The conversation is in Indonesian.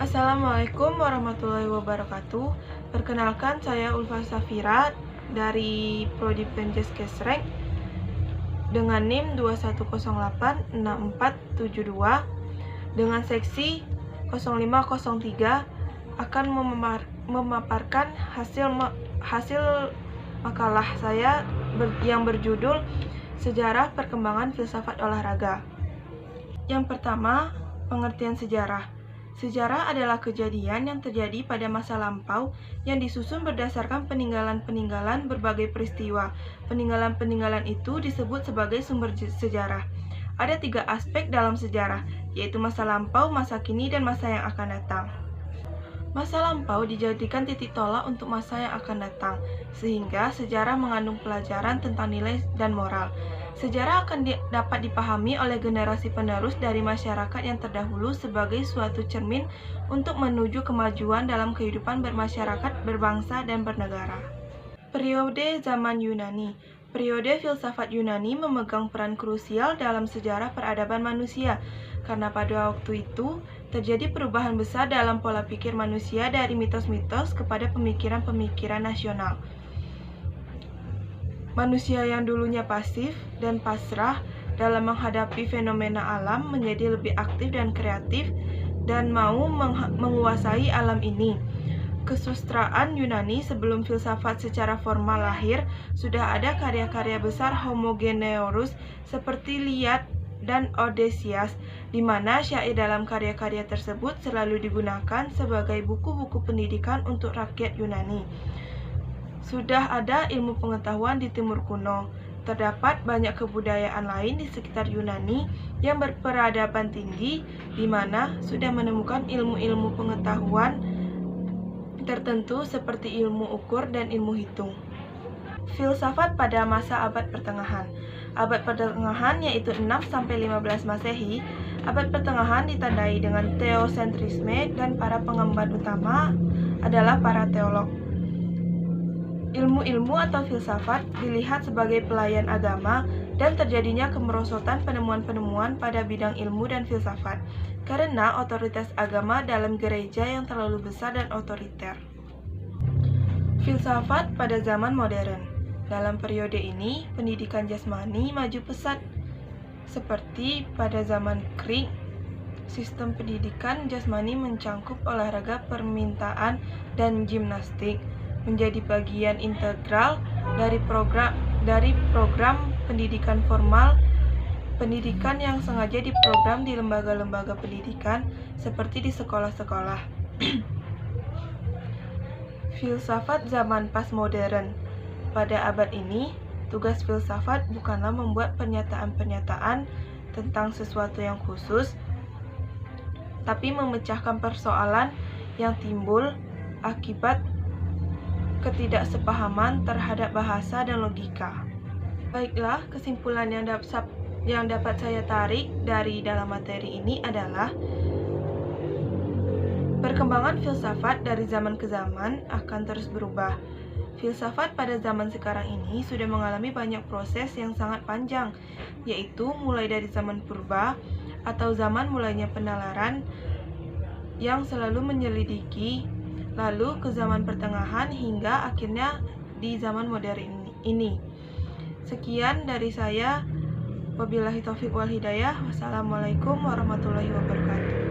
Assalamualaikum warahmatullahi wabarakatuh. Perkenalkan, saya Ulfa Safira dari Prodi Penjas Kesrek dengan NIM 21086472 dengan seksi 0503 akan memaparkan hasil makalah saya yang berjudul Sejarah Perkembangan Filsafat Olahraga. Yang pertama, pengertian sejarah. Sejarah adalah kejadian yang terjadi pada masa lampau yang disusun berdasarkan peninggalan-peninggalan berbagai peristiwa. Peninggalan-peninggalan itu disebut sebagai sumber sejarah. Ada 3 aspek dalam sejarah, yaitu masa lampau, masa kini, dan masa yang akan datang. Masa lampau dijadikan titik tolak untuk masa yang akan datang, sehingga sejarah mengandung pelajaran tentang nilai dan moral. Sejarah akan dapat dipahami oleh generasi penerus dari masyarakat yang terdahulu sebagai suatu cermin untuk menuju kemajuan dalam kehidupan bermasyarakat, berbangsa, dan bernegara. Periode zaman Yunani. Periode filsafat Yunani memegang peran krusial dalam sejarah peradaban manusia, karena pada waktu itu terjadi perubahan besar dalam pola pikir manusia dari mitos-mitos kepada pemikiran-pemikiran nasional. Manusia yang dulunya pasif dan pasrah dalam menghadapi fenomena alam menjadi lebih aktif dan kreatif dan mau menguasai alam ini. Kesusastraan Yunani sebelum filsafat secara formal lahir, sudah ada karya-karya besar Homogeneorus seperti Iliad dan Odysseus, di mana syair dalam karya-karya tersebut selalu digunakan sebagai buku-buku pendidikan untuk rakyat Yunani. Sudah ada ilmu pengetahuan di Timur Kuno. Terdapat banyak kebudayaan lain di sekitar Yunani yang berperadaban tinggi, di mana sudah menemukan ilmu-ilmu pengetahuan tertentu seperti ilmu ukur dan ilmu hitung. Filsafat pada masa abad pertengahan. Abad pertengahan yaitu 6-15 Masehi. Abad pertengahan ditandai dengan teosentrisme dan para pengemban utama adalah para teolog. Ilmu-ilmu atau filsafat dilihat sebagai pelayan agama dan terjadinya kemerosotan penemuan-penemuan pada bidang ilmu dan filsafat karena otoritas agama dalam gereja yang terlalu besar dan otoriter. Filsafat pada zaman modern. Dalam periode ini, pendidikan jasmani maju pesat. Seperti pada zaman Greek, sistem pendidikan jasmani mencangkup olahraga permintaan dan gimnastik menjadi bagian integral dari program pendidikan formal, pendidikan yang sengaja diprogram di lembaga-lembaga pendidikan seperti di sekolah-sekolah. Filsafat zaman postmodern. Pada abad ini, tugas filsafat bukanlah membuat pernyataan-pernyataan tentang sesuatu yang khusus, tapi memecahkan persoalan yang timbul akibat ketidaksepahaman terhadap bahasa dan logika. Baiklah, kesimpulan yang dapat saya tarik dari dalam materi ini adalah perkembangan filsafat dari zaman ke zaman akan terus berubah. Filsafat pada zaman sekarang ini sudah mengalami banyak proses yang sangat panjang, yaitu mulai dari zaman purba atau zaman mulainya penalaran yang selalu menyelidiki, lalu ke zaman pertengahan hingga akhirnya di zaman modern ini. Sekian dari saya. Wabillahi taufiq wal hidayah. Wassalamualaikum warahmatullahi wabarakatuh.